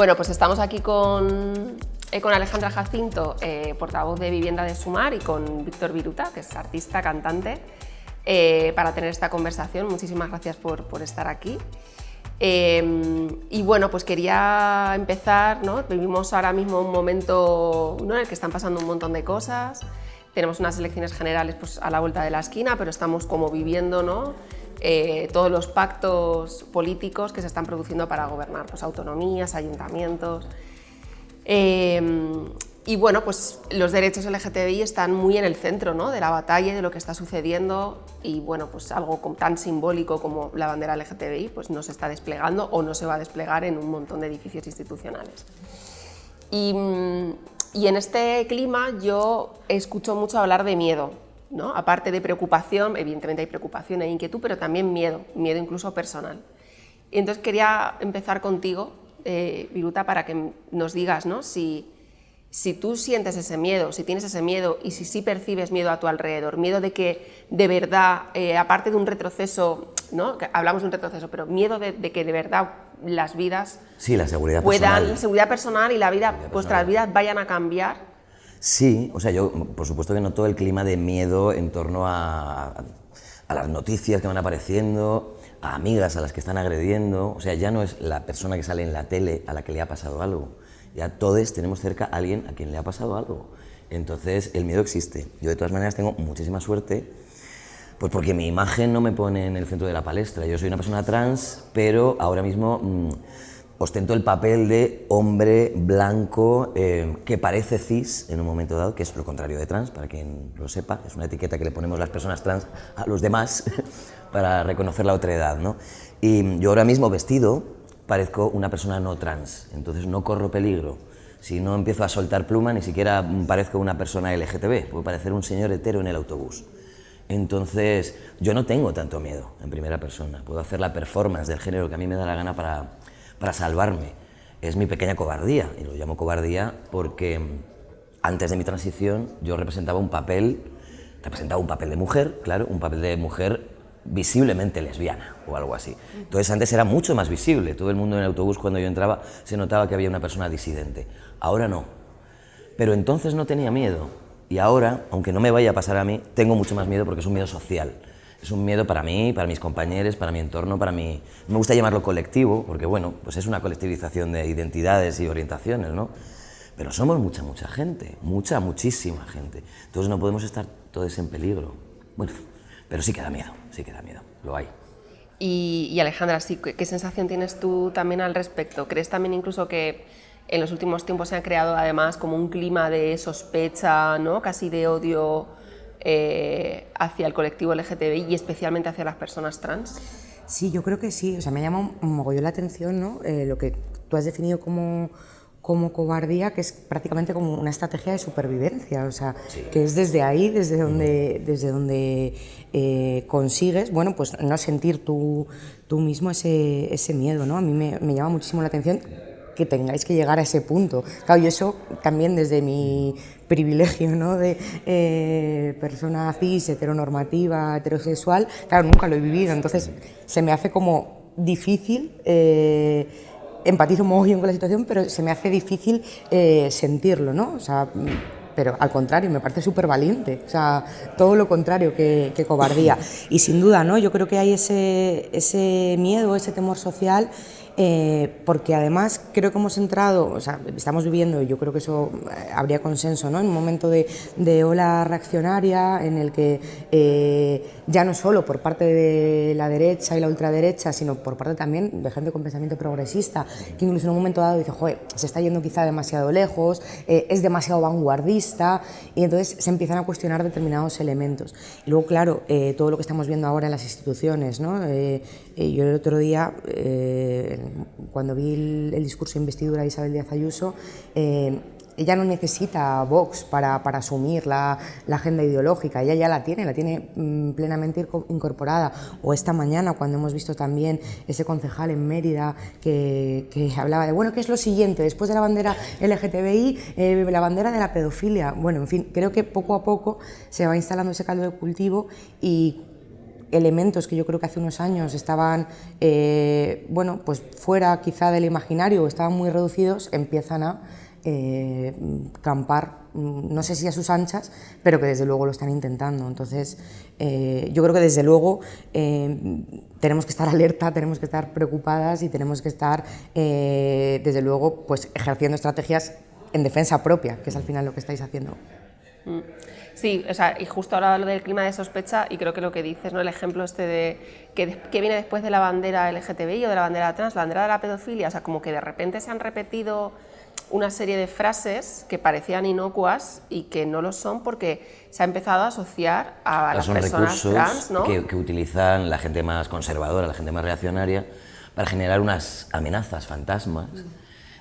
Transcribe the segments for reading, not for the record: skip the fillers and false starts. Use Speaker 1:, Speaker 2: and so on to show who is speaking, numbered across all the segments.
Speaker 1: Bueno, pues estamos aquí con Alejandra Jacinto, portavoz de Vivienda de Sumar, y con Víctor Viruta, que es artista, cantante, para tener esta conversación. Muchísimas gracias por estar aquí. Y bueno, pues quería empezar, ¿no? Vivimos ahora mismo un momento, ¿no?, en el que están pasando un montón de cosas. Tenemos unas elecciones generales pues a la vuelta de la esquina, pero estamos como viviendo, ¿no?, todos los pactos políticos que se están produciendo para gobernar, pues autonomías, ayuntamientos. Y bueno, pues los derechos LGTBI están muy en el centro, ¿no?, de la batalla y de lo que está sucediendo, y bueno, pues algo tan simbólico como la bandera LGTBI pues no se está desplegando o no se va a desplegar en un montón de edificios institucionales. Y en este clima yo escucho mucho hablar de miedo, ¿no? Aparte de preocupación, evidentemente hay preocupación e inquietud, pero también miedo incluso personal. Y entonces quería empezar contigo, Viruta, para que nos digas, ¿no?, si tú sientes ese miedo, si tienes ese miedo y si sí percibes miedo a tu alrededor, miedo de que de verdad, aparte de un retroceso, ¿no?, que hablamos de un retroceso, pero miedo de que de verdad las vidas,
Speaker 2: sí, la seguridad personal,
Speaker 1: la seguridad personal y la vida, vuestras vidas vayan a cambiar.
Speaker 2: Sí, o sea, yo por supuesto que noto el clima de miedo en torno a las noticias que van apareciendo, a amigas a las que están agrediendo. O sea, ya no es la persona que sale en la tele a la que le ha pasado algo, ya todos tenemos cerca a alguien a quien le ha pasado algo. Entonces el miedo existe. Yo de todas maneras tengo muchísima suerte, pues porque mi imagen no me pone en el centro de la palestra. Yo soy una persona trans, pero ahora mismo ostento el papel de hombre blanco que parece cis en un momento dado, que es lo contrario de trans, para quien lo sepa. Es una etiqueta que le ponemos las personas trans a los demás para reconocer la otredad, ¿no? Y yo ahora mismo vestido parezco una persona no trans, entonces no corro peligro. Si no empiezo a soltar pluma, ni siquiera parezco una persona LGTB, puedo parecer un señor hetero en el autobús. Entonces yo no tengo tanto miedo en primera persona, puedo hacer la performance del género que a mí me da la gana para salvarme. Es mi pequeña cobardía, y lo llamo cobardía porque antes de mi transición yo representaba un papel de mujer, claro, un papel de mujer visiblemente lesbiana o algo así. Entonces antes era mucho más visible, todo el mundo en el autobús cuando yo entraba se notaba que había una persona disidente. Ahora no, pero entonces no tenía miedo, y ahora, aunque no me vaya a pasar a mí, tengo mucho más miedo porque es un miedo social. Es un miedo para mí, para mis compañeros, para mi entorno, para mí. Me gusta llamarlo colectivo, porque bueno, pues es una colectivización de identidades y orientaciones, ¿no? Pero somos mucha gente, muchísima gente. Entonces no podemos estar todos en peligro. Bueno, pero sí que da miedo, lo hay.
Speaker 1: Y Alejandra, sí, ¿qué sensación tienes tú también al respecto? ¿Crees también incluso que en los últimos tiempos se ha creado además como un clima de sospecha, ¿no?, casi de odio hacia el colectivo LGTBI y especialmente hacia las personas trans?
Speaker 3: Sí, yo creo que sí. O sea, me llama un mogollón la atención, ¿no?, lo que tú has definido como cobardía, que es prácticamente como una estrategia de supervivencia, o sea, sí, que es desde ahí, desde donde consigues, bueno, pues no sentir tú mismo ese miedo, ¿no? A mí me llama muchísimo la atención que tengáis que llegar a ese punto. Claro, y eso también desde mi privilegio, ¿no?, de persona cis, heteronormativa, heterosexual, claro, nunca lo he vivido, entonces se me hace como difícil, empatizo un mogollón con la situación, pero se me hace difícil sentirlo, ¿no? O sea, pero al contrario, me parece súper valiente, o sea, todo lo contrario que cobardía. Y sin duda, ¿no?, yo creo que hay ese miedo, ese temor social, porque además creo que hemos entrado, o sea, estamos viviendo, y yo creo que eso habría consenso, ¿no?, en un momento de ola reaccionaria en el que ya no solo por parte de la derecha y la ultraderecha, sino por parte también de gente con pensamiento progresista, que incluso en un momento dado dice, joder, se está yendo quizá demasiado lejos, es demasiado vanguardista, y entonces se empiezan a cuestionar determinados elementos. Y luego, claro, todo lo que estamos viendo ahora en las instituciones, ¿no? Yo el otro día, cuando vi el discurso de investidura de Isabel Díaz Ayuso, ella no necesita Vox para asumir la agenda ideológica, ella ya la tiene plenamente incorporada. O esta mañana, cuando hemos visto también ese concejal en Mérida que hablaba de, bueno, ¿qué es lo siguiente? Después de la bandera LGTBI, la bandera de la pedofilia. Bueno, en fin, creo que poco a poco se va instalando ese caldo de cultivo, y elementos que yo creo que hace unos años estaban bueno, pues fuera quizá del imaginario o estaban muy reducidos, empiezan a campar, no sé si a sus anchas, pero que desde luego lo están intentando. Entonces, yo creo que desde luego tenemos que estar alerta, tenemos que estar preocupadas y tenemos que estar, desde luego, pues ejerciendo estrategias en defensa propia, que es al final lo que estáis haciendo.
Speaker 1: Sí, o sea, y justo ahora lo del clima de sospecha, y creo que lo que dices, ¿no? El ejemplo este de que viene después de la bandera LGTBI o de la bandera trans, la bandera de la pedofilia, o sea, como que de repente se han repetido una serie de frases que parecían inocuas y que no lo son porque se ha empezado a asociar a las personas trans, ¿no?
Speaker 2: que utilizan la gente más conservadora, la gente más reaccionaria, para generar unas amenazas, fantasmas,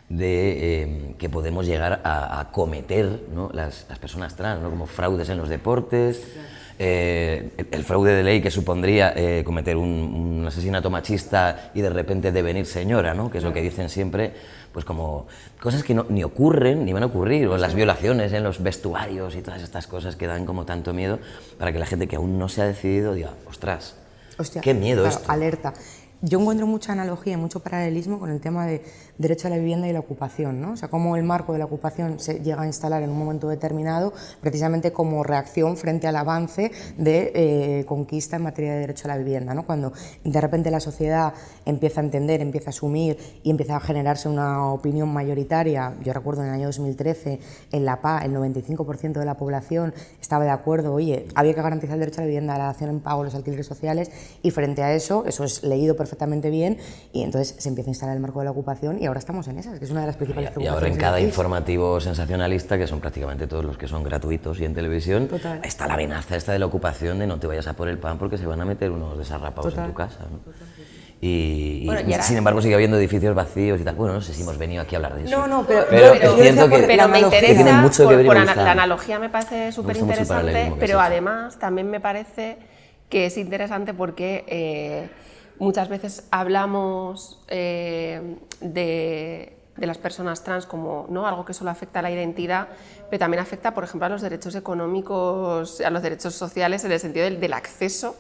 Speaker 2: de que podemos llegar a cometer, ¿no? las personas trans, ¿no? Como fraudes en los deportes, el fraude de ley que supondría cometer un asesinato machista y de repente devenir señora, ¿no? Que es lo que dicen siempre, pues como cosas que ni ocurren ni van a ocurrir, o las violaciones en los vestuarios y todas estas cosas que dan como tanto miedo, para que la gente que aún no se ha decidido diga, ostras,
Speaker 3: hostia,
Speaker 2: qué miedo
Speaker 3: claro,
Speaker 2: esto.
Speaker 3: Alerta. Yo encuentro mucha analogía y mucho paralelismo con el tema de derecho a la vivienda y la ocupación, ¿no? O sea, cómo el marco de la ocupación se llega a instalar en un momento determinado, precisamente como reacción frente al avance de conquista en materia de derecho a la vivienda, ¿no? Cuando de repente la sociedad empieza a entender, empieza a asumir y empieza a generarse una opinión mayoritaria. Yo recuerdo en el año 2013, en La Paz, el 95% de la población estaba de acuerdo, oye, había que garantizar el derecho a la vivienda, la dación en pago, los alquileres sociales, y frente a eso es leído perfectamente bien, y entonces se empieza a instalar el marco de la ocupación y ahora estamos en esas, que es una de las principales preocupaciones.
Speaker 2: Y ahora en cada informativo sensacionalista, que son prácticamente todos los que son gratuitos y en televisión,
Speaker 3: Total.
Speaker 2: está la amenaza esta de la ocupación de no te vayas a por el pan porque se van a meter unos desarrapados
Speaker 3: Total.
Speaker 2: en tu casa, ¿no? Y
Speaker 1: Bueno,
Speaker 2: sin embargo sigue habiendo edificios vacíos y tal. Bueno, no sé si hemos venido aquí a hablar de eso.
Speaker 3: No, pero
Speaker 2: siento que
Speaker 1: pero me interesa,
Speaker 2: tiene mucho que ver y me gusta.
Speaker 1: la analogía me parece súper
Speaker 2: mucho el
Speaker 1: interesante,
Speaker 2: paralelismo que
Speaker 1: pero
Speaker 2: has hecho.
Speaker 1: además también me parece que es interesante porque muchas veces hablamos de las personas trans como, ¿no?, algo que solo afecta a la identidad, pero también afecta, por ejemplo, a los derechos económicos, a los derechos sociales, en el sentido del acceso,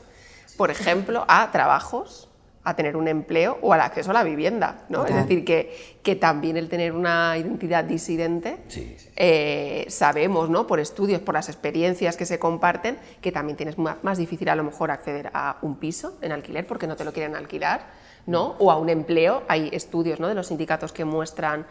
Speaker 1: por ejemplo, a trabajos, a tener un empleo o al acceso a la vivienda, ¿no? Es decir, que también el tener una identidad disidente,
Speaker 2: Sí.
Speaker 1: Sabemos, ¿no?, por estudios, por las experiencias que se comparten, que también tienes más difícil a lo mejor acceder a un piso en alquiler porque no te lo quieren alquilar, ¿no?, o a un empleo. Hay estudios, ¿no?, de los sindicatos que muestran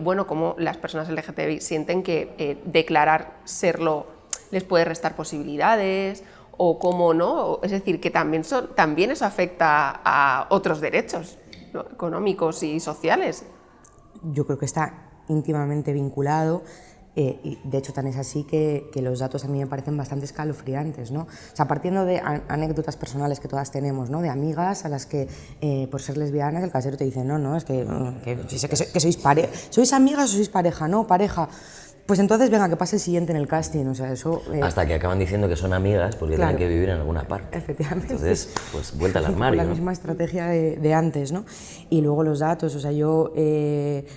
Speaker 1: bueno, cómo las personas LGTBI sienten que declarar serlo les puede restar posibilidades, o cómo no, es decir, que también eso afecta a otros derechos, ¿no?, económicos y sociales.
Speaker 3: Yo creo que está íntimamente vinculado, y de hecho tan es así que los datos a mí me parecen bastante escalofriantes, ¿no? O sea, partiendo de anécdotas personales que todas tenemos, ¿no?, de amigas a las que por ser lesbianas el casero te dice, no, es que sois amigas o sois pareja, no, pareja. Pues entonces, venga, que pase el siguiente en el casting, o sea, eso...
Speaker 2: Hasta que acaban diciendo que son amigas porque
Speaker 3: claro,
Speaker 2: tienen que vivir en alguna parte.
Speaker 3: Efectivamente.
Speaker 2: Entonces, pues vuelta al armario,
Speaker 3: La
Speaker 2: ¿no?
Speaker 3: misma estrategia de antes, ¿no? Y luego los datos, o sea, yo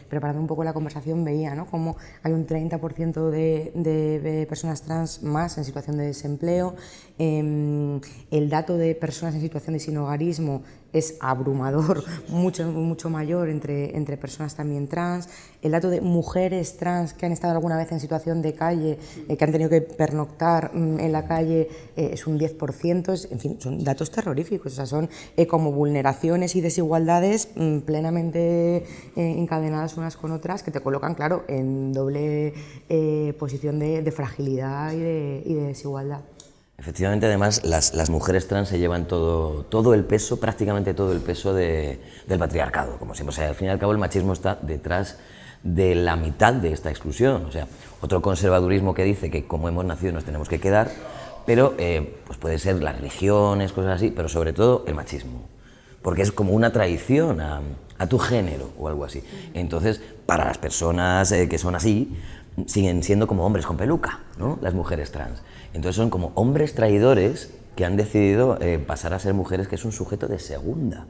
Speaker 3: preparando un poco la conversación veía, ¿no?, como hay un 30% de personas trans más en situación de desempleo. El dato de personas en situación de sinhogarismo es abrumador, mucho mayor entre personas también trans. El dato de mujeres trans que han estado alguna vez en situación de calle, que han tenido que pernoctar en la calle, es un 10%, en fin, son datos terroríficos, o sea, son como vulneraciones y desigualdades plenamente encadenadas unas con otras, que te colocan, claro, en doble posición de fragilidad y de desigualdad.
Speaker 2: Efectivamente, además, las mujeres trans se llevan todo el peso, prácticamente todo el peso del patriarcado, como siempre. O sea, al fin y al cabo el machismo está detrás de la mitad de esta exclusión. O sea, otro conservadurismo que dice que como hemos nacido nos tenemos que quedar, pero pues puede ser las religiones, cosas así, pero sobre todo el machismo, porque es como una traición a tu género o algo así. Entonces, para las personas que son así, siguen siendo como hombres con peluca, ¿no?, las mujeres trans. Entonces son como hombres traidores que han decidido pasar a ser mujeres, que es un sujeto de segunda.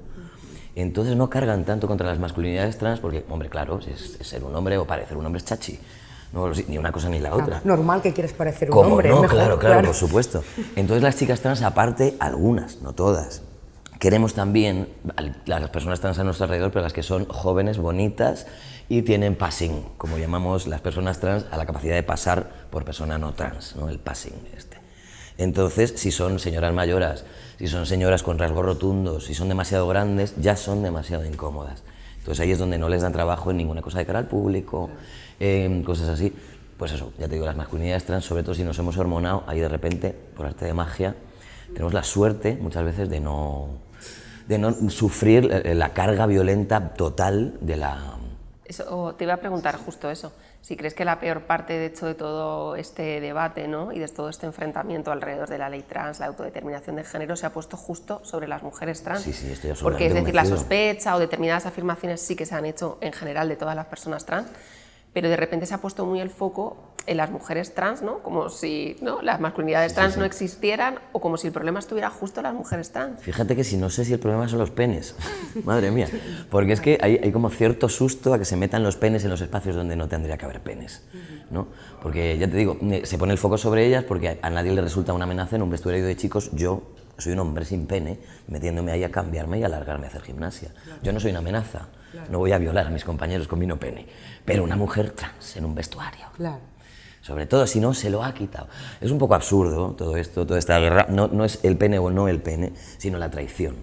Speaker 2: Entonces no cargan tanto contra las masculinidades trans porque, hombre, claro, es ser un hombre o parecer un hombre es chachi, No, ni una cosa ni la otra.
Speaker 3: Normal que quieres parecer un
Speaker 2: ¿Cómo
Speaker 3: hombre.
Speaker 2: no?
Speaker 3: Mejor,
Speaker 2: Claro, por supuesto. Entonces las chicas trans, aparte, algunas, no todas, queremos también, las personas trans a nuestro alrededor, pero las que son jóvenes, bonitas y tienen passing, como llamamos las personas trans, a la capacidad de pasar por persona no trans, ¿no? El passing este. Entonces, si son señoras mayoras, si son señoras con rasgos rotundos, si son demasiado grandes, ya son demasiado incómodas. Entonces ahí es donde no les dan trabajo en ninguna cosa de cara al público, cosas así. Pues eso, ya te digo, las masculinidades trans, sobre todo si nos hemos hormonado, ahí de repente, por arte de magia, tenemos la suerte muchas veces de no sufrir la carga violenta total de la...
Speaker 1: Eso, te iba a preguntar justo eso, si crees que la peor parte, de hecho, de todo este debate, ¿no? Y de todo este enfrentamiento alrededor de la ley trans, la autodeterminación de género, se ha puesto justo sobre las mujeres trans.
Speaker 2: Sí, estoy absolutamente
Speaker 1: porque, es decir, la
Speaker 2: convencido.
Speaker 1: sospecha o determinadas afirmaciones sí que se han hecho en general de todas las personas trans, pero de repente se ha puesto muy el foco en las mujeres trans, ¿no? Como si, ¿no?, las masculinidades trans no existieran, o como si el problema estuviera justo en las mujeres trans.
Speaker 2: Fíjate que si no sé si el problema son los penes, madre mía, porque es que hay como cierto susto a que se metan los penes en los espacios donde no tendría que haber penes, ¿no? Porque ya te digo, se pone el foco sobre ellas porque a nadie le resulta una amenaza en un vestuario de chicos. Yo soy un hombre sin pene metiéndome ahí a cambiarme y a alargarme a hacer gimnasia. Yo no soy una amenaza, no voy a violar a mis compañeros con mi no pene, pero una mujer trans en un vestuario.
Speaker 3: Claro.
Speaker 2: Sobre todo si no se lo ha quitado. Es un poco absurdo todo esto, toda esta guerra. No es el pene o no el pene, sino la traición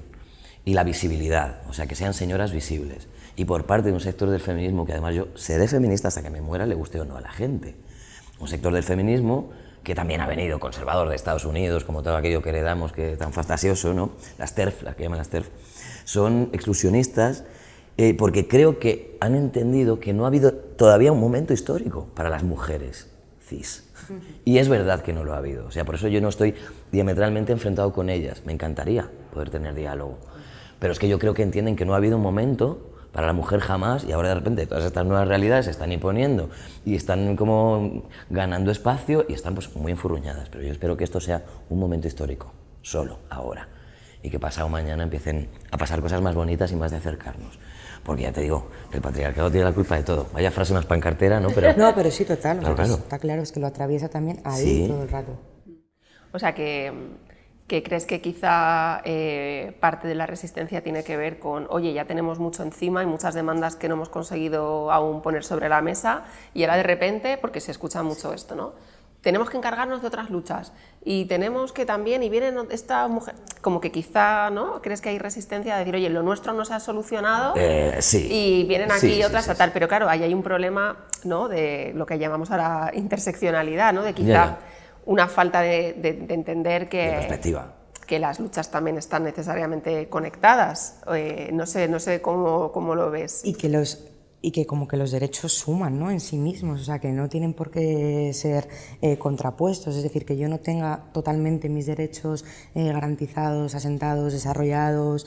Speaker 2: y la visibilidad, o sea, que sean señoras visibles. Y por parte de un sector del feminismo, que además yo seré feminista hasta que me muera, le guste o no a la gente. Un sector del feminismo que también ha venido conservador de Estados Unidos, como todo aquello que heredamos, que es tan fantasioso, ¿no? Las TERF, las que llaman las TERF, son exclusionistas porque creo que han entendido que no ha habido todavía un momento histórico para las mujeres cis. Y es verdad que no lo ha habido, o sea, por eso yo no estoy diametralmente enfrentado con ellas. Me encantaría poder tener diálogo, pero es que yo creo que entienden que no ha habido un momento para la mujer jamás, y ahora de repente todas estas nuevas realidades se están imponiendo y están como ganando espacio y están pues muy enfurruñadas, pero yo espero que esto sea un momento histórico, solo ahora, y que pasado mañana empiecen a pasar cosas más bonitas y más de acercarnos. Porque ya te digo, el patriarcado tiene la culpa de todo. Vaya frase más pancartera, ¿no? Pero,
Speaker 3: No, pero sí, total.
Speaker 2: Claro, claro.
Speaker 3: Está claro, es que lo atraviesa también ahí
Speaker 2: Sí.
Speaker 3: todo el rato.
Speaker 1: O sea, que crees que quizá parte de la resistencia tiene que ver con, oye, ya tenemos mucho encima, hay muchas demandas que no hemos conseguido aún poner sobre la mesa, y ahora de repente, porque se escucha mucho esto, ¿no?, tenemos que encargarnos de otras luchas y tenemos que también, y vienen esta mujer, como que quizá, ¿no?, crees que hay resistencia a decir, oye, lo nuestro no se ha solucionado,
Speaker 2: sí.
Speaker 1: y vienen aquí
Speaker 2: Sí,
Speaker 1: otras
Speaker 2: sí,
Speaker 1: a tal, pero claro, ahí hay un problema, ¿no?, de lo que llamamos ahora interseccionalidad, ¿no?, de quizá
Speaker 2: Ya.
Speaker 1: una falta de entender que...
Speaker 2: De perspectiva.
Speaker 1: Que las luchas también están necesariamente conectadas. No sé cómo lo ves.
Speaker 3: Y que como que los derechos suman, ¿no?, en sí mismos, o sea, que no tienen por qué ser contrapuestos, es decir, que yo no tenga totalmente mis derechos garantizados, asentados, desarrollados,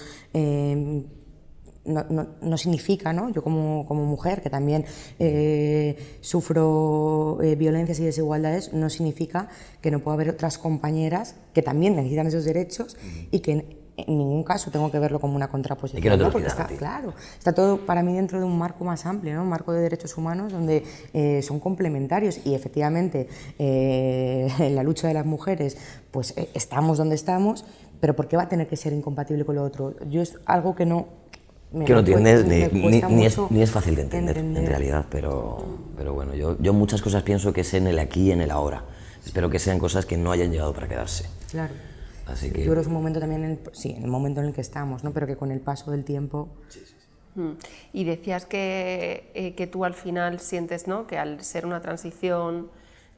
Speaker 3: no significa, ¿no?, yo como mujer, que también sufro violencias y desigualdades, no significa que no pueda haber otras compañeras que también necesitan esos derechos y que en ningún caso tengo que verlo como una contraposición.
Speaker 2: Y que no te los
Speaker 3: Porque
Speaker 2: quitan a
Speaker 3: está,
Speaker 2: ti.
Speaker 3: claro, está todo para mí dentro de un marco más amplio, ¿no?, un marco de derechos humanos donde son complementarios, y efectivamente en la lucha de las mujeres pues estamos donde estamos, pero ¿por qué va a tener que ser incompatible con lo otro? Yo es algo que no...
Speaker 2: Que no entiendes
Speaker 3: me cuesta mucho
Speaker 2: ni es fácil de entender en realidad, pero bueno, yo muchas cosas pienso que es en el aquí y en el ahora. Espero que sean cosas que no hayan llegado para quedarse.
Speaker 3: Claro.
Speaker 2: Así
Speaker 3: Yo
Speaker 2: que...
Speaker 3: creo que es un momento también, en el momento en el que estamos, ¿no?, pero que con el paso del tiempo...
Speaker 1: Y decías que tú al final sientes, ¿no?, que al ser una transición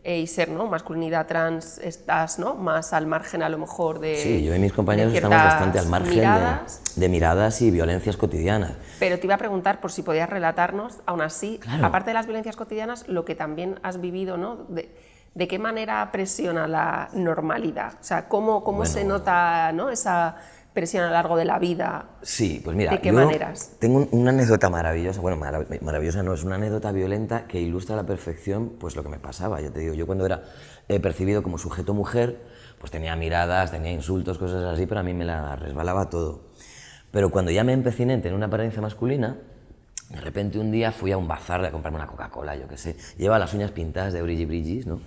Speaker 1: y ser, ¿no?, masculinidad trans, estás, ¿no?, más al margen a lo mejor de...
Speaker 2: Sí, yo y mis compañeros
Speaker 1: de
Speaker 2: estamos bastante al
Speaker 1: ciertas
Speaker 2: margen
Speaker 1: miradas.
Speaker 2: de miradas y violencias cotidianas.
Speaker 1: Pero te iba a preguntar por si podías relatarnos, aún así,
Speaker 2: Claro.
Speaker 1: aparte de las violencias cotidianas, lo que también has vivido, ¿no?, de qué manera presiona la normalidad, o sea, cómo se nota, ¿no?, esa presión a lo largo de la vida.
Speaker 2: Sí, pues mira,
Speaker 1: ¿De qué
Speaker 2: yo
Speaker 1: maneras?
Speaker 2: tengo una anécdota maravillosa, bueno, maravillosa no, es una anécdota violenta que ilustra a la perfección pues lo que me pasaba. Ya te digo, yo cuando era percibido como sujeto mujer, pues tenía miradas, tenía insultos, cosas así, pero a mí me la resbalaba todo. Pero cuando ya me empeciné en tener una apariencia masculina, De repente un día fui a un bazar a comprarme una Coca-Cola, yo qué sé. Llevaba las uñas pintadas de Brigi Brigis, ¿no?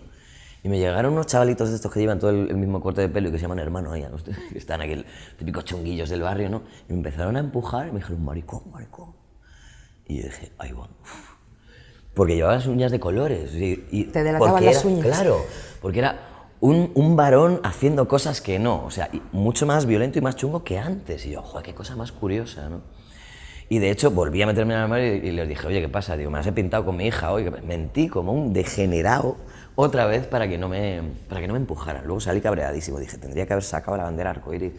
Speaker 2: Y me llegaron unos chavalitos de estos que llevan todo el mismo corte de pelo y que se llaman hermanos, ¿no? Están aquí, los típicos chunguillos del barrio, ¿no? Y me empezaron a empujar y me dijeron, maricón, maricón. Y yo dije, ahí va. Porque llevaba las uñas de colores. Y
Speaker 3: te delataban las uñas.
Speaker 2: Claro, porque era un varón haciendo cosas que no. O sea, mucho más violento y más chungo que antes. Y yo, joder, qué cosa más curiosa, ¿no? Y de hecho volví a meterme en el armario y les dije, oye, ¿qué pasa? Digo, me las he pintado con mi hija hoy. Mentí como un degenerado otra vez para que no me empujaran. Luego salí cabreadísimo. Dije, tendría que haber sacado la bandera arcoíris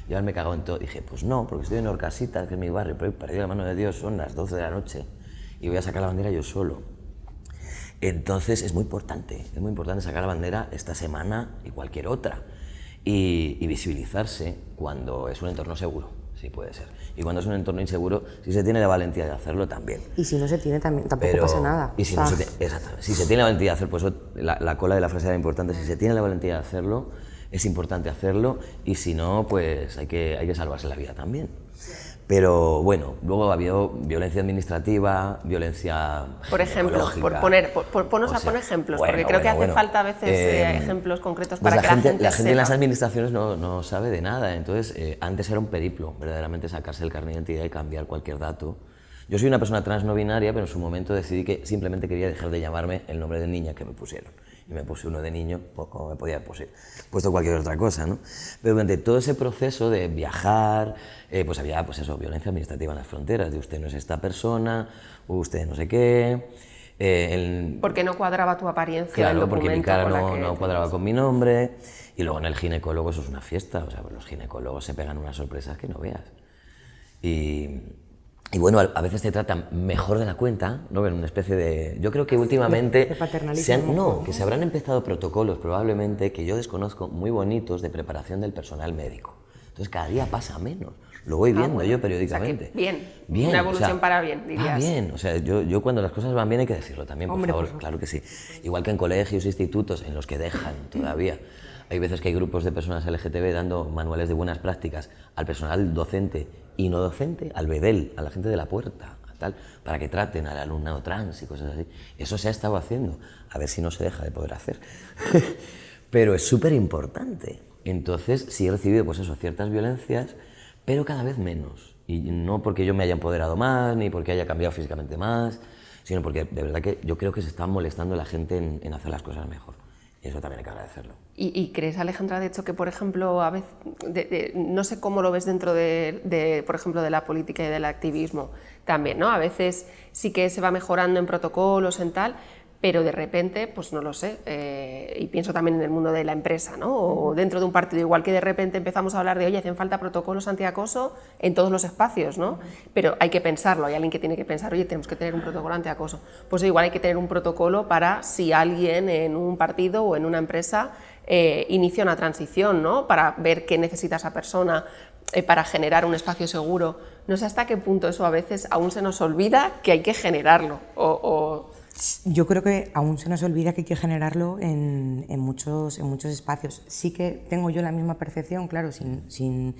Speaker 2: y haberme cagado en todo. Dije, pues no, porque estoy en Orcasitas, que es mi barrio, pero he perdido la mano de Dios, son las 12 de la noche y voy a sacar la bandera yo solo. Entonces es muy importante sacar la bandera esta semana y cualquier otra y visibilizarse cuando es un entorno seguro, sí puede ser. Y cuando es un entorno inseguro, si se tiene la valentía de hacerlo, también.
Speaker 3: Y si no se tiene, tampoco pasa nada.
Speaker 2: Y si, no se exactamente. Si se tiene la valentía de hacer, pues la cola de la frase era importante, si se tiene la valentía de hacerlo, es importante hacerlo, y si no, pues hay que salvarse la vida también. Pero bueno, luego había violencia administrativa, violencia
Speaker 1: por ejemplo, ponos a poner ejemplos, porque creo que hace falta a veces ejemplos concretos
Speaker 2: pues
Speaker 1: para que
Speaker 2: la gente en las administraciones no sabe de nada. Entonces, antes era un periplo, verdaderamente, sacarse el carnet de identidad y cambiar cualquier dato. Yo soy una persona trans no binaria, pero en su momento decidí que simplemente quería dejar de llamarme el nombre de niña que me pusieron. Y me puse uno de niño, pues como me podía haber puesto cualquier otra cosa, ¿no? Pero durante todo ese proceso de viajar, pues había, pues eso, violencia administrativa en las fronteras, de usted no es esta persona, usted no sé qué.
Speaker 1: Porque no cuadraba tu apariencia,
Speaker 2: claro,
Speaker 1: el documento,
Speaker 2: porque mi cara no cuadraba con mi nombre. Y luego en el ginecólogo eso es una fiesta, o sea, pues los ginecólogos se pegan unas sorpresas que no veas. Y bueno, a veces te tratan mejor de la cuenta, ¿no? En una especie de... Yo creo que últimamente...
Speaker 3: De paternalismo.
Speaker 2: que se habrán empezado protocolos, probablemente, que yo desconozco, muy bonitos, de preparación del personal médico. Entonces, cada día pasa menos. Lo voy viendo yo periódicamente.
Speaker 1: O sea bien, una evolución para bien, dirías.
Speaker 2: Bien, o sea, yo cuando las cosas van bien hay que decirlo también, por favor, claro que sí. Igual que en colegios, institutos, en los que dejan todavía. Hay veces que hay grupos de personas LGTB dando manuales de buenas prácticas al personal docente y no docente, al bedel, a la gente de la puerta, tal, para que traten al alumnado trans y cosas así. Eso se ha estado haciendo, a ver si no se deja de poder hacer. Pero es súper importante. Entonces, sí he recibido, pues eso, ciertas violencias, pero cada vez menos. Y no porque yo me haya empoderado más, ni porque haya cambiado físicamente más, sino porque de verdad que yo creo que se está molestando la gente en hacer las cosas mejor. Y eso también hay que agradecerlo.
Speaker 1: ¿Y crees, Alejandra, de hecho, que, por ejemplo, a veces, no sé cómo lo ves dentro por ejemplo, de la política y del activismo también, ¿no? A veces sí que se va mejorando en protocolos, en tal, pero de repente, pues no lo sé, y pienso también en el mundo de la empresa, ¿no? O dentro de un partido, igual que de repente empezamos a hablar de, oye, hacen falta protocolos antiacoso en todos los espacios, ¿no? Pero hay que pensarlo, hay alguien que tiene que pensar, oye, tenemos que tener un protocolo antiacoso. Pues igual hay que tener un protocolo para si alguien en un partido o en una empresa inicia una transición, ¿no? Para ver qué necesita esa persona, para generar un espacio seguro. No sé hasta qué punto eso a veces aún se nos olvida que hay que generarlo,
Speaker 3: Yo creo que aún se nos olvida que hay que generarlo en muchos espacios. Sí que tengo yo la misma percepción, claro, sin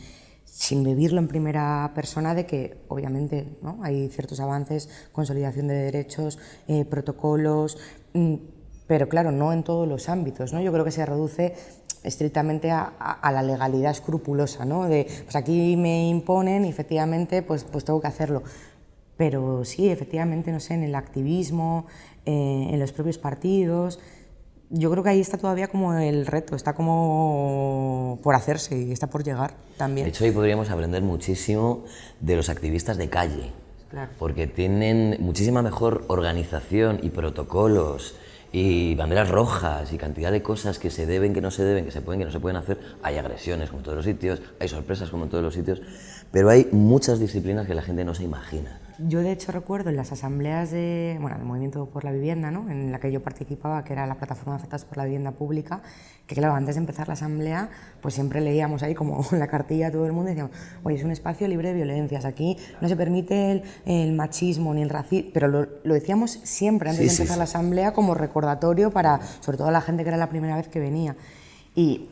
Speaker 3: vivirlo en primera persona, de que obviamente, ¿no?, hay ciertos avances, consolidación de derechos, protocolos, pero claro, no en todos los ámbitos, ¿no? Yo creo que se reduce estrictamente a la legalidad escrupulosa, ¿no? De, pues aquí me imponen y efectivamente pues tengo que hacerlo. Pero sí, efectivamente, no sé, en el activismo, en los propios partidos, yo creo que ahí está todavía como el reto, está como por hacerse y está por llegar también.
Speaker 2: De hecho, ahí podríamos aprender muchísimo de los activistas de calle, claro, porque tienen muchísima mejor organización y protocolos y banderas rojas y cantidad de cosas que se deben, que no se deben, que se pueden, que no se pueden hacer. Hay agresiones como en todos los sitios, hay sorpresas como en todos los sitios, pero hay muchas disciplinas que la gente no se imagina.
Speaker 3: Yo, de hecho, recuerdo en las asambleas del Movimiento por la Vivienda, ¿no?, en la que yo participaba, que era la plataforma de afectados por la vivienda pública, que claro, antes de empezar la asamblea, pues siempre leíamos ahí como la cartilla a todo el mundo y decíamos, oye, es un espacio libre de violencias, aquí no se permite el machismo ni el racismo, pero lo decíamos siempre antes de empezar la asamblea como recordatorio para, sobre todo, la gente que era la primera vez que venía. Y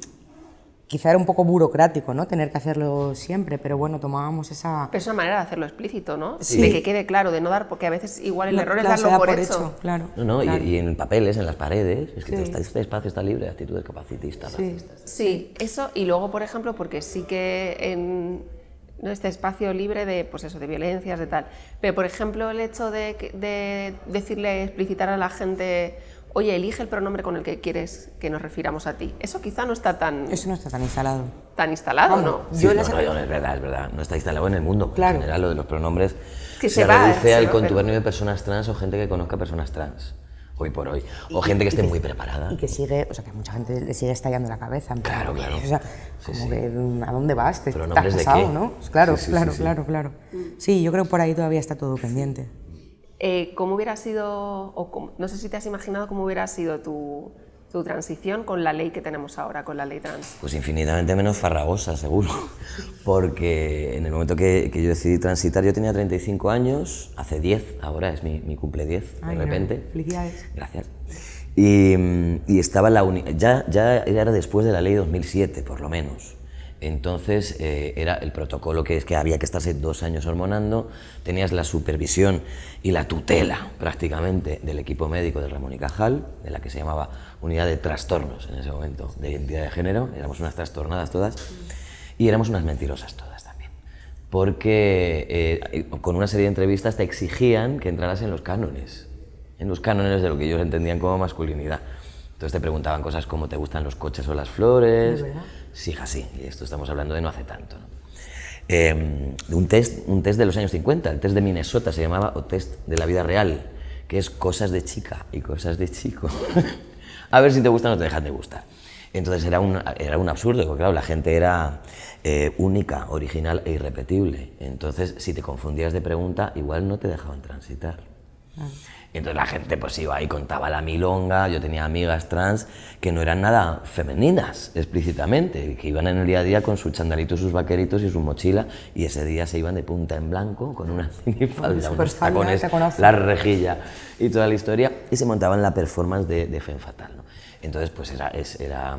Speaker 3: quizá era un poco burocrático, ¿no? Tener que hacerlo siempre, pero bueno, tomábamos esa...
Speaker 1: Pero es una manera de hacerlo explícito, ¿no?
Speaker 3: Sí.
Speaker 1: De que quede claro, de no dar, porque a veces igual el error es
Speaker 3: Claro, se
Speaker 1: darlo
Speaker 3: da
Speaker 1: por hecho.
Speaker 3: claro.
Speaker 2: No,
Speaker 3: claro.
Speaker 2: y en papeles, en las paredes, escrito,
Speaker 3: Sí.
Speaker 2: este espacio está libre de actitudes capacitistas,
Speaker 3: Sí.
Speaker 2: racistas.
Speaker 1: Sí, eso, y luego, por ejemplo, porque sí que en este espacio libre de, pues eso, de violencias, de tal, pero por ejemplo el hecho de decirle, explicitar a la gente, oye, elige el pronombre con el que quieres que nos refiramos a ti, eso quizá no está tan
Speaker 3: Eso no está tan instalado.
Speaker 1: instalado,
Speaker 3: Vamos,
Speaker 1: ¿no?
Speaker 2: Sí,
Speaker 3: Yo
Speaker 2: no,
Speaker 3: las-
Speaker 2: no, es verdad, no está instalado en el mundo.
Speaker 3: Claro.
Speaker 2: En general, lo de los pronombres
Speaker 1: Que
Speaker 2: se
Speaker 1: se va,
Speaker 2: reduce
Speaker 1: se
Speaker 2: al
Speaker 1: va,
Speaker 2: contubernio de personas trans o gente que conozca personas trans, hoy por hoy. O gente que esté muy preparada.
Speaker 3: Y que sigue, o sea, que a mucha gente le sigue estallando la cabeza. En plan,
Speaker 2: Claro.
Speaker 3: O sea, como que, ¿a dónde vas? ¿Te has
Speaker 2: ¿Pronombres de
Speaker 3: casado,
Speaker 2: qué?
Speaker 3: no? Claro,
Speaker 2: Sí.
Speaker 3: claro. Sí, yo creo que por ahí todavía está todo pendiente.
Speaker 1: ¿Cómo hubiera sido, no sé si te has imaginado cómo hubiera sido tu transición con la ley que tenemos ahora, con la ley trans?
Speaker 2: Pues infinitamente menos farragosa, seguro. Porque en el momento que yo decidí transitar, yo tenía 35 años, hace 10, ahora es mi cumple 10,
Speaker 3: Ay,
Speaker 2: de repente.
Speaker 3: felicidades.
Speaker 2: Gracias. Y estaba ya era después de la ley 2007, por lo menos. Entonces era el protocolo que es que había que estarse 2 años hormonando, tenías la supervisión y la tutela prácticamente del equipo médico del Ramón y Cajal, de la que se llamaba Unidad de Trastornos en ese momento, de identidad de género, éramos unas trastornadas todas y éramos unas mentirosas todas también, porque con una serie de entrevistas te exigían que entraras en los cánones de lo que ellos entendían como masculinidad. Entonces te preguntaban cosas como ¿te gustan los coches o las flores? Sí, hija, sí, y esto estamos hablando de no hace tanto, ¿no? Un test de los años 50, el test de Minnesota se llamaba, o test de la vida real, que es cosas de chica y cosas de chico. A ver si te gustan o te dejan de gustar. Entonces era un absurdo, porque claro, la gente era única, original e irrepetible. Entonces, si te confundías de pregunta, igual no te dejaban transitar. Y entonces la gente pues iba y contaba la milonga. Yo tenía amigas trans que no eran nada femeninas explícitamente, que iban en el día a día con su chandalito, sus vaqueritos y su mochila, y ese día se iban de punta en blanco con una minifalda, unos tacones, la rejilla y toda la historia, y se montaban la performance de Femme Fatale, ¿no? Entonces pues era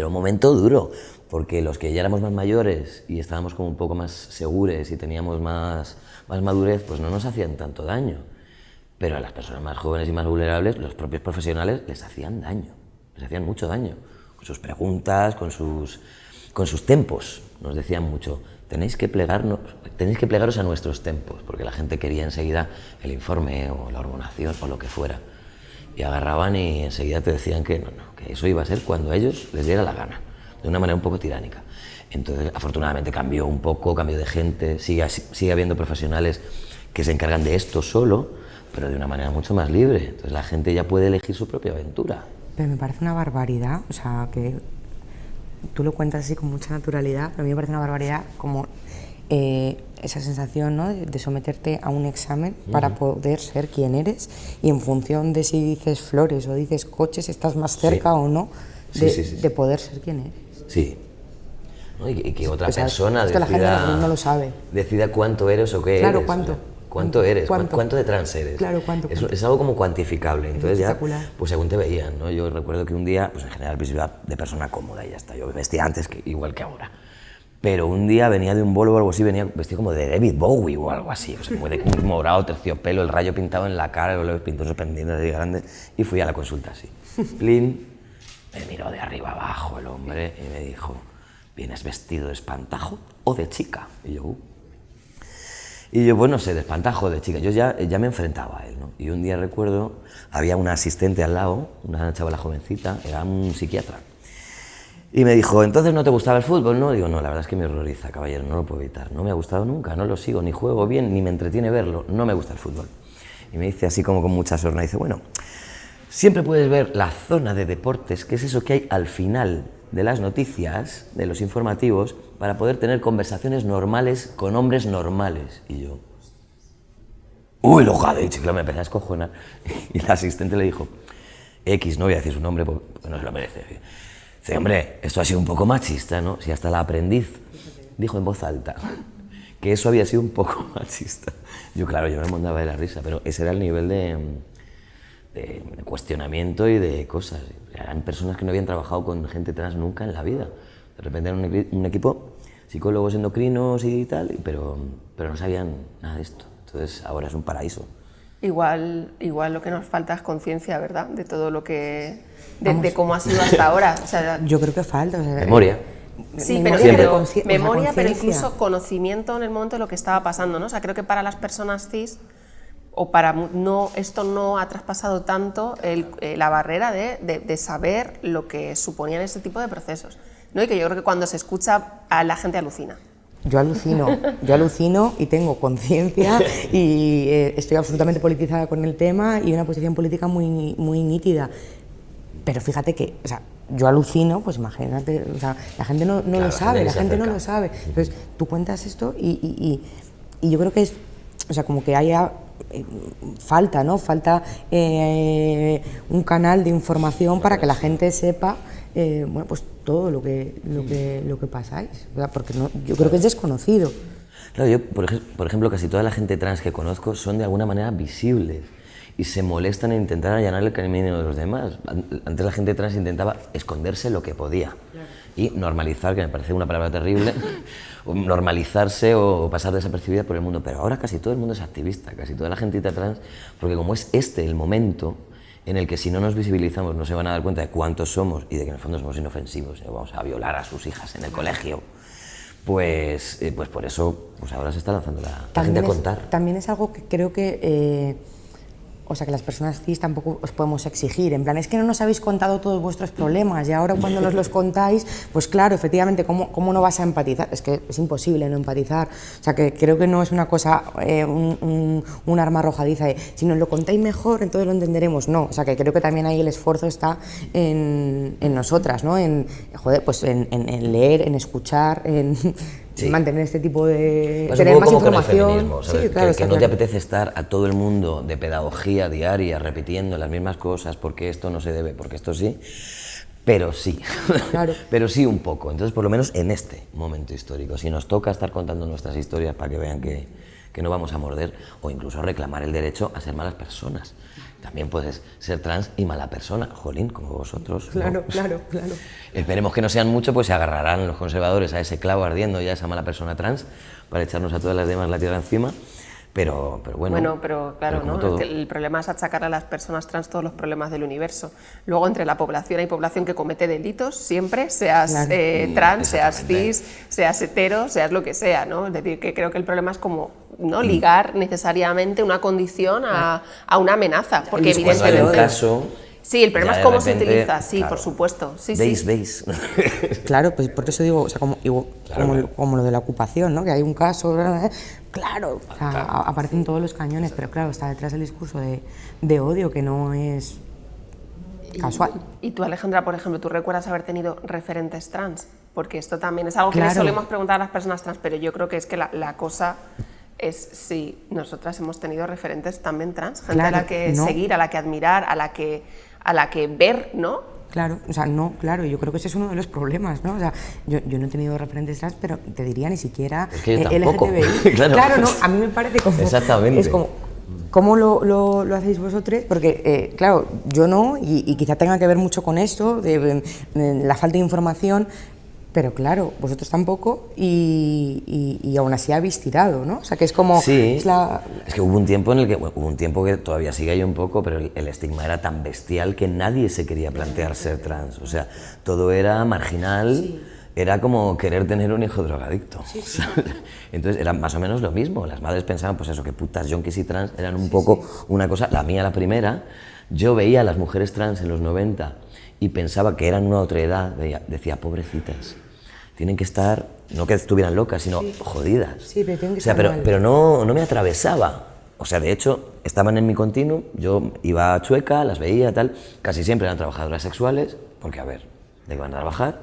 Speaker 2: un momento duro, porque los que ya éramos más mayores y estábamos como un poco más seguros y teníamos más madurez, pues no nos hacían tanto daño. Pero a las personas más jóvenes y más vulnerables, los propios profesionales les hacían daño, les hacían mucho daño, con sus preguntas, con sus tempos. Nos decían mucho, tenéis que plegaros a nuestros tempos, porque la gente quería enseguida el informe o la hormonación o lo que fuera. Y agarraban y enseguida te decían que no, que eso iba a ser cuando a ellos les diera la gana, de una manera un poco tiránica. Entonces, afortunadamente cambió un poco, cambió de gente, sigue habiendo profesionales que se encargan de esto solo, pero de una manera mucho más libre. Entonces la gente ya puede elegir su propia aventura.
Speaker 3: Pero me parece una barbaridad, o sea, que tú lo cuentas así con mucha naturalidad, pero a mí me parece una barbaridad como esa sensación, ¿no?, de someterte a un examen para poder ser quien eres, y en función de si dices flores o dices coches, estás más cerca o no de poder ser quien eres.
Speaker 2: Sí. ¿No? Y que otra
Speaker 3: O sea,
Speaker 2: persona
Speaker 3: esto la gente no lo sabe.
Speaker 2: decida cuánto eres o qué
Speaker 3: Claro,
Speaker 2: eres.
Speaker 3: ¿cuánto?
Speaker 2: O sea, ¿cuánto eres? ¿Cuánto de trans eres?
Speaker 3: Claro, ¿cuánto?
Speaker 2: Es algo como cuantificable. Entonces ya,
Speaker 3: espectacular.
Speaker 2: pues según te veían, ¿no? Yo recuerdo que un día, pues en general pues iba de persona cómoda y ya está. Yo vestía antes igual que ahora. Pero un día venía de un bolo o algo así, venía vestido como de David Bowie o algo así. O sea, como de un morado, terciopelo, el rayo pintado en la cara, los pintos pendientes así grandes. Y fui a la consulta así. Plin, me miró de arriba abajo el hombre y me dijo, ¿vienes vestido de espantajo o de chica? Y yo, bueno, no sé, de espantajo, de chica. Yo ya me enfrentaba a él, ¿no? Y un día recuerdo, había una asistente al lado, una chavala jovencita, era un psiquiatra. Y me dijo, ¿entonces no te gustaba el fútbol? No, digo, no, la verdad es que me horroriza, caballero, no lo puedo evitar. No me ha gustado nunca, no lo sigo, ni juego bien, ni me entretiene verlo, no me gusta el fútbol. Y me dice así como con mucha sorna, dice, bueno, siempre puedes ver la zona de deportes, que es eso que hay al final de las noticias, de los informativos, para poder tener conversaciones normales con hombres normales. Y yo, uy, lo jade, chico, me empecé a escojonar. Y la asistente le dijo, X, no voy a decir su nombre porque no se lo merece. Dice, hombre, esto ha sido un poco machista, ¿no? Si hasta la aprendiz dijo en voz alta que eso había sido un poco machista. Yo, claro, yo me mandaba de la risa, pero ese era el nivel de cuestionamiento y de cosas. Eran personas que no habían trabajado con gente trans nunca en la vida. De repente eran un equipo, psicólogos endocrinos y tal, pero no sabían nada de esto. Entonces ahora es un paraíso.
Speaker 1: Igual lo que nos falta es conciencia, ¿verdad? De todo lo que... de cómo ha sido hasta ahora. O sea,
Speaker 3: yo creo que falta. O sea,
Speaker 2: memoria.
Speaker 1: Sí, pero memoria, pero incluso conocimiento en el momento de lo que estaba pasando, ¿no? O sea, creo que para las personas cis, o para esto no ha traspasado tanto la barrera de saber lo que suponían este tipo de procesos, ¿no? Y que yo creo que cuando se escucha, a la gente alucina.
Speaker 3: Yo alucino y tengo conciencia y estoy absolutamente politizada con el tema y una posición política muy, muy nítida. Pero fíjate que, o sea, yo alucino, pues imagínate, o sea, la gente no claro, lo sabe, la gente no lo sabe. Entonces, tú cuentas esto y yo creo que es, o sea, como que haya falta, ¿no? Falta un canal de información para que la gente sepa, bueno, pues todo lo que pasáis, ¿verdad? Porque yo creo que es desconocido.
Speaker 2: Claro, yo, por ejemplo, casi toda la gente trans que conozco son de alguna manera visibles y se molestan en intentar allanar el camino de los demás. Antes la gente trans intentaba esconderse lo que podía y normalizar, que me parece una palabra terrible, normalizarse o pasar desapercibida por el mundo, pero ahora casi todo el mundo es activista, casi toda la gentita trans, porque como es el momento en el que si no nos visibilizamos no se van a dar cuenta de cuántos somos y de que en el fondo somos inofensivos y vamos a violar a sus hijas en el colegio, pues por eso pues ahora se está lanzando la gente a contar.
Speaker 3: También es algo que creo que o sea, que las personas cis tampoco os podemos exigir, en plan, es que no nos habéis contado todos vuestros problemas y ahora cuando nos los contáis, pues claro, efectivamente, ¿cómo no vas a empatizar? Es que es imposible no empatizar, o sea, que creo que no es una cosa, un arma arrojadiza de, si nos lo contáis mejor, entonces lo entenderemos, no, o sea, que creo que también ahí el esfuerzo está en nosotras, ¿no? Joder, pues en leer, en escuchar, en... Sí. Mantener este tipo de...
Speaker 2: tener más información.
Speaker 3: Feminismo,
Speaker 2: sí, claro, que no te apetece estar a todo el mundo de pedagogía diaria repitiendo las mismas cosas porque esto no se debe, porque esto sí, pero sí, claro. Pero sí un poco. Entonces, por lo menos en este momento histórico, si nos toca estar contando nuestras historias para que vean que no vamos a morder o incluso reclamar el derecho a ser malas personas. También puedes ser trans y mala persona, jolín, como vosotros.
Speaker 3: Claro,
Speaker 2: ¿no?
Speaker 3: claro.
Speaker 2: Esperemos que no sean mucho, pues se agarrarán los conservadores a ese clavo ardiendo y a esa mala persona trans para echarnos a todas las demás la tierra encima. Pero bueno.
Speaker 1: Bueno, pero claro, ¿no?
Speaker 2: Todo.
Speaker 1: El problema es achacar a las personas trans todos los problemas del universo. Luego, entre la población hay población que comete delitos, siempre, seas trans, seas cis, seas hetero, seas lo que sea, ¿no? Es decir, que creo que el problema es como no ligar necesariamente una condición a una amenaza, porque evidentemente...
Speaker 2: Cuando hay un caso...
Speaker 1: Sí, el problema es cómo se utiliza, sí, claro. Por supuesto. Sí,
Speaker 2: ¿Veis?
Speaker 3: Claro, pues por eso digo, o sea, como lo de la ocupación, ¿no? Que hay un caso, claro, o sea, aparecen todos los cañones, pero claro, está detrás el discurso de odio que no es casual.
Speaker 1: Y tú, Alejandra, por ejemplo, ¿tú recuerdas haber tenido referentes trans? Porque esto también es algo que le solemos preguntar a las personas trans, pero yo creo que es que la cosa... es si nosotras hemos tenido referentes también trans, gente a la que seguir, a la que admirar, a la que ver, ¿no?
Speaker 3: Claro, o sea, no, claro, yo creo que ese es uno de los problemas, ¿no? O sea, yo no he tenido referentes trans, pero te diría ni siquiera
Speaker 2: es que yo tampoco.
Speaker 3: LGTBI. Claro, no, a mí me parece como...
Speaker 2: Exactamente.
Speaker 3: Es como, ¿cómo lo hacéis vosotros? Porque, claro, yo no, y quizá tenga que ver mucho con esto, de la falta de información. Pero claro, vosotros tampoco y aún así habéis tirado, ¿no? O sea, que es como...
Speaker 2: Sí, es que hubo un tiempo en el que, hubo un tiempo que todavía sigue ahí un poco, pero el estigma era tan bestial que nadie se quería plantear ser trans. O sea, todo era marginal, era como querer tener un hijo drogadicto. Sí. Entonces era más o menos lo mismo. Las madres pensaban, pues eso, que putas yonkis y trans eran un poco una cosa... La mía, la primera, yo veía a las mujeres trans en los 90 y pensaba que eran una otra edad, decía, pobrecitas, tienen que estar, no que estuvieran locas, sino jodidas.
Speaker 3: Sí, pero tienen que estar mal.
Speaker 2: Pero no me atravesaba. O sea, de hecho, estaban en mi continuum, yo iba a Chueca, las veía, tal, casi siempre eran trabajadoras sexuales, porque a ver, ¿de qué van a trabajar?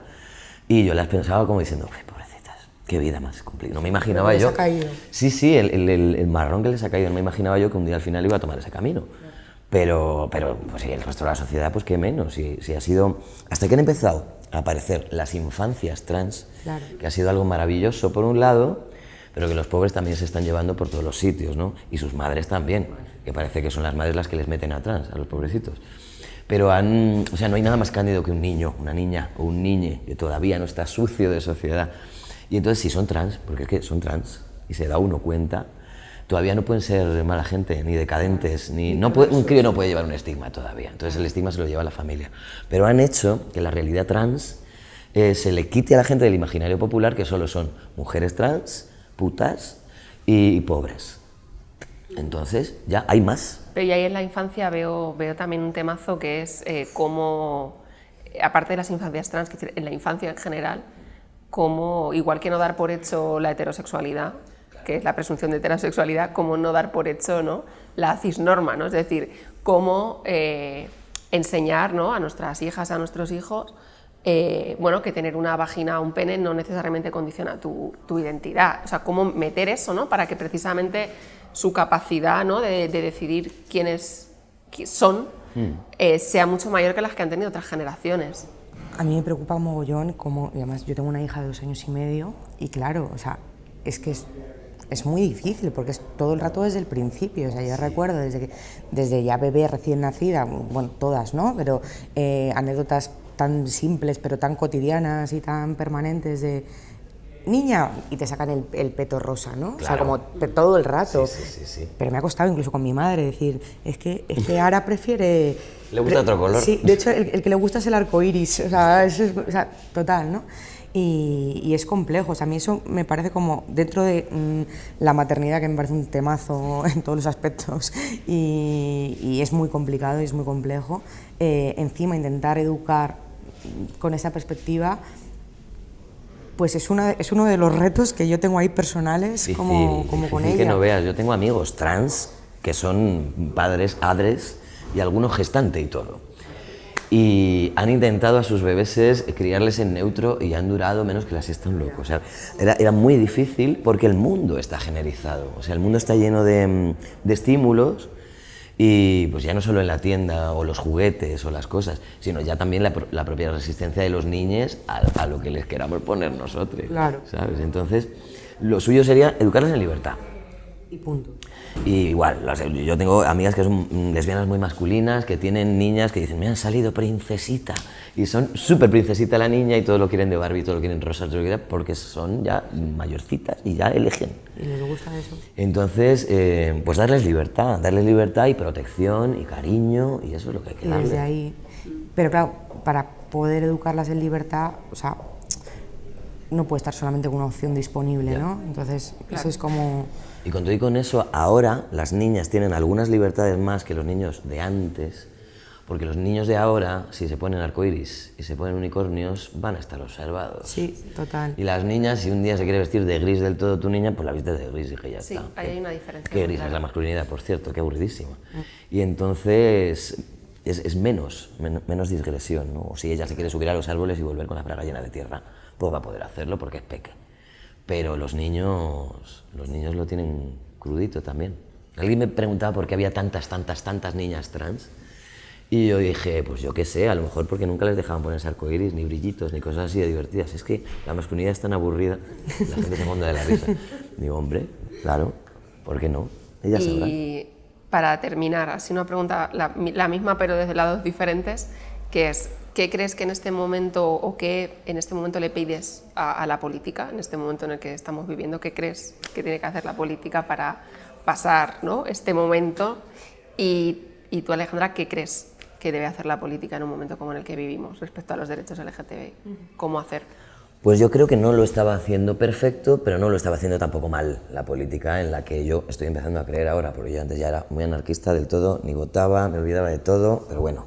Speaker 2: Y yo las pensaba como diciendo, pobrecitas, qué vida más complicada. No me imaginaba yo...
Speaker 3: ¿Les ha caído?
Speaker 2: Sí, el marrón que les ha caído, no me imaginaba yo que un día al final iba a tomar ese camino. Pero pues sí, el resto de la sociedad, pues qué menos, si ha sido... Hasta que han empezado a aparecer las infancias trans, que ha sido algo maravilloso por un lado, pero que los pobres también se están llevando por todos los sitios, ¿no? Y sus madres también, que parece que son las madres las que les meten a trans, a los pobrecitos. Pero o sea, no hay nada más cándido que un niño, una niña o un niñe que todavía no está sucio de sociedad. Y entonces si son trans, porque es que son trans, y se da uno cuenta, todavía no pueden ser mala gente, ni decadentes, un crío no puede llevar un estigma todavía, entonces el estigma se lo lleva la familia. Pero han hecho que la realidad trans se le quite a la gente del imaginario popular, que solo son mujeres trans, putas y pobres. Entonces ya hay más.
Speaker 1: Pero y ahí en la infancia veo también un temazo que es cómo, aparte de las infancias trans, que en la infancia en general, cómo, igual que no dar por hecho la heterosexualidad, que es la presunción de heterosexualidad, cómo no dar por hecho, ¿no?, la cisnorma, ¿no? Es decir, cómo enseñar, ¿no?, a nuestras hijas, a nuestros hijos, bueno, que tener una vagina o un pene no necesariamente condiciona tu identidad. O sea, cómo meter eso, ¿no?, para que precisamente su capacidad, ¿no?, de decidir quiénes son sea mucho mayor que las que han tenido otras generaciones.
Speaker 3: A mí me preocupa un mogollón, como, y además yo tengo una hija de 2 años y medio, y claro, o sea, es que es muy difícil, porque es todo el rato desde el principio. O sea, yo recuerdo desde ya bebé recién nacida, bueno, todas, ¿no?, pero anécdotas tan simples, pero tan cotidianas y tan permanentes de niña, y te sacan el peto rosa, ¿no? Claro. O sea, como todo el rato.
Speaker 2: Sí.
Speaker 3: Pero me ha costado incluso con mi madre decir, es que Ara prefiere...
Speaker 2: ¿Le gusta otro color?
Speaker 3: Sí, de hecho el que le gusta es el arco iris, o sea, total, ¿no? Y es complejo, o sea, a mí eso me parece como dentro de la maternidad, que me parece un temazo en todos los aspectos, y es muy complicado y es muy complejo, encima intentar educar con esa perspectiva, pues es uno de los retos que yo tengo ahí personales, como con ella.
Speaker 2: Que no veas, yo tengo amigos trans que son padres, adres y algunos gestante y todo. Y han intentado a sus bebés criarles en neutro y han durado menos que la siesta un loco. O sea, era muy difícil porque el mundo está generizado. O sea, el mundo está lleno de estímulos, y pues ya no solo en la tienda o los juguetes o las cosas, sino ya también la propia resistencia de los niños a lo que les queramos poner nosotros.
Speaker 3: Claro.
Speaker 2: ¿Sabes? Entonces, lo suyo sería educarles en libertad.
Speaker 3: Y punto.
Speaker 2: Y igual, yo tengo amigas que son lesbianas muy masculinas, que tienen niñas que dicen, me han salido princesita, y son súper princesita la niña, y todo lo quieren de Barbie, todo lo quieren rosa, todo lo quieren, porque son ya mayorcitas y ya eligen.
Speaker 3: Y les gusta eso.
Speaker 2: Entonces, pues darles libertad y protección y cariño, y eso es lo que hay que darles.
Speaker 3: Desde ahí. Pero claro, para poder educarlas en libertad, o sea, no puede estar solamente con una opción disponible, ya, ¿no? Entonces, claro, eso es como...
Speaker 2: Y con todo y con eso, ahora las niñas tienen algunas libertades más que los niños de antes, porque los niños de ahora, si se ponen arcoiris y se ponen unicornios, van a estar observados.
Speaker 3: Sí, total.
Speaker 2: Y las niñas, si un día se quiere vestir de gris del todo tu niña, pues la viste de gris y que ya
Speaker 1: sí,
Speaker 2: está.
Speaker 1: Sí, ahí hay una diferencia.
Speaker 2: Qué gris es la masculinidad, por cierto, qué aburridísima. Y entonces es menos digresión, ¿no? O si ella se quiere subir a los árboles y volver con la braga llena de tierra, pues va a poder hacerlo porque es peque. Pero los niños lo tienen crudito también. Alguien me preguntaba por qué había tantas niñas trans, y yo dije, pues yo qué sé, a lo mejor porque nunca les dejaban ponerse arcoíris, ni brillitos, ni cosas así de divertidas. Es que la masculinidad es tan aburrida, la gente se monta de la risa. Digo, hombre, claro, ¿por qué no? Ellas sabrán.
Speaker 1: Y para terminar, así una pregunta, la misma pero desde lados diferentes, que es, ¿qué crees que en este momento, o qué en este momento le pides a la política, en este momento en el que estamos viviendo? ¿Qué crees que tiene que hacer la política para pasar, ¿no?, este momento? Y tú, Alejandra, ¿qué crees que debe hacer la política en un momento como en el que vivimos respecto a los derechos LGTBI? ¿Cómo hacer?
Speaker 2: Pues yo creo que no lo estaba haciendo perfecto, pero no lo estaba haciendo tampoco mal la política, en la que yo estoy empezando a creer ahora, porque yo antes ya era muy anarquista del todo, ni votaba, me olvidaba de todo, pero bueno,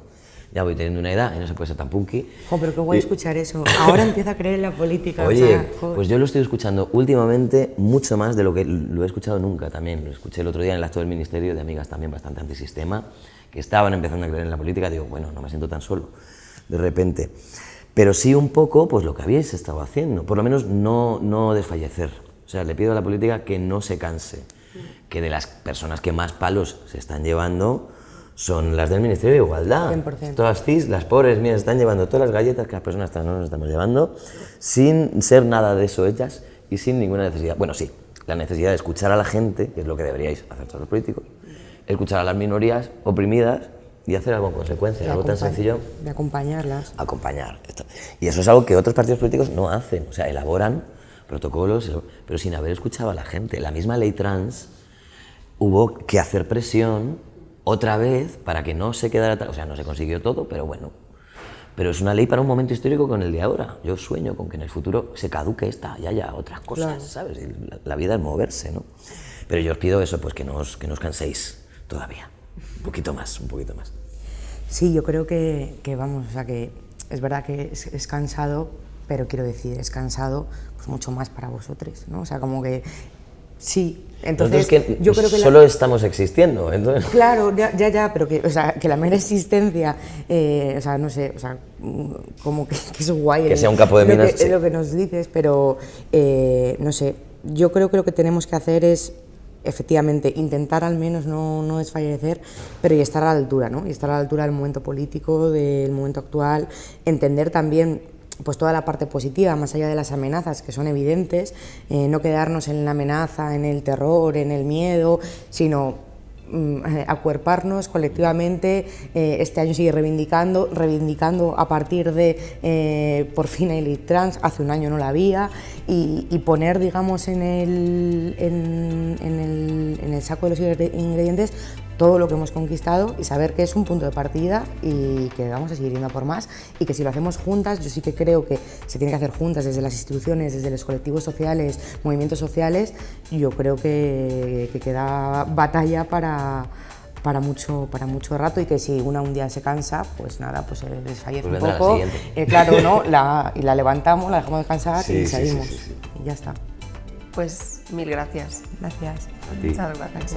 Speaker 2: ya voy teniendo una edad y no se puede ser tan punky.
Speaker 3: Pero qué guay escuchar eso. Ahora empieza a creer en la política.
Speaker 2: Oye, pues yo lo estoy escuchando últimamente mucho más de lo que lo he escuchado nunca también. Lo escuché el otro día en el acto del ministerio de amigas también bastante antisistema, que estaban empezando a creer en la política. Digo, bueno, no me siento tan solo, de repente. Pero sí un poco, pues lo que habíais estado haciendo, por lo menos no desfallecer. O sea, le pido a la política que no se canse, que de las personas que más palos se están llevando son las del Ministerio de Igualdad.
Speaker 3: 100%.
Speaker 2: Todas cis, las pobres mías, están llevando todas las galletas que las personas trans no nos estamos llevando, sin ser nada de eso hechas y sin ninguna necesidad. Bueno, sí, la necesidad de escuchar a la gente, que es lo que deberíais hacer todos los políticos, escuchar a las minorías oprimidas y hacer algo en consecuencia, algo tan sencillo.
Speaker 3: De acompañarlas.
Speaker 2: Acompañar. Y eso es algo que otros partidos políticos no hacen, o sea, elaboran protocolos, pero sin haber escuchado a la gente. La misma ley trans hubo que hacer presión otra vez para que no se quedara, o sea, no se consiguió todo, pero bueno. Pero es una ley para un momento histórico con el de ahora. Yo sueño con que en el futuro se caduque esta y haya otras cosas, claro. ¿Sabes? Y la vida es moverse, ¿no? Pero yo os pido eso, pues que no os canséis todavía. Un poquito más.
Speaker 3: Sí, yo creo que vamos, o sea, que es verdad que es cansado, pero quiero decir, es cansado pues mucho más para vosotros, ¿no? O sea, como que sí. Entonces,
Speaker 2: que
Speaker 3: yo creo que
Speaker 2: solo estamos existiendo, entonces...
Speaker 3: Claro, ya, pero que, o sea, que la mera existencia, o sea, no sé, o sea, como que es guay.
Speaker 2: Que sea un capo de minas,
Speaker 3: sí. Lo que nos dices, pero, no sé, yo creo que lo que tenemos que hacer es, efectivamente, intentar al menos no desfallecer, pero y estar a la altura, ¿no? Y estar a la altura del momento político, del momento actual, entender también pues toda la parte positiva, más allá de las amenazas que son evidentes, no quedarnos en la amenaza, en el terror, en el miedo, sino acuerparnos colectivamente. Este año sigue reivindicando a partir de por fin hay ley trans, hace un año no la había, y poner, digamos, en el saco de los ingredientes todo lo que hemos conquistado y saber que es un punto de partida y que vamos a seguir yendo a por más, y que si lo hacemos juntas, yo sí que creo que se tiene que hacer juntas desde las instituciones, desde los colectivos sociales, movimientos sociales. Yo creo que queda batalla para mucho rato, y que si una un día se cansa, pues nada, pues desfallece un poco, claro, ¿no? Y la levantamos, la dejamos descansar y seguimos. Sí. Y ya está.
Speaker 1: Pues mil gracias.
Speaker 3: Gracias.
Speaker 1: Muchas gracias.